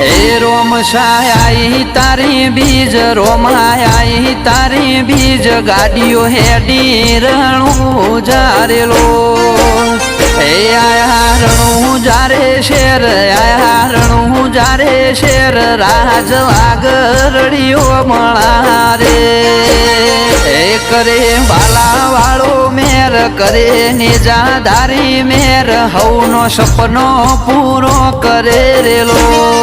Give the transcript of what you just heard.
એ રોમશાઈ તારી બીજ રોમાઈ તારી બીજ ગાડીઓ હેડી રણું જારેલો એ આયા રણું જારે શેર આયા રણું જારે શેર રાજ વાગરડીઓ મળા રે એ કરે બાલા વાળો મેર કરે નિજાધારી મેર હવનો સપનો પૂરો કરે રેલો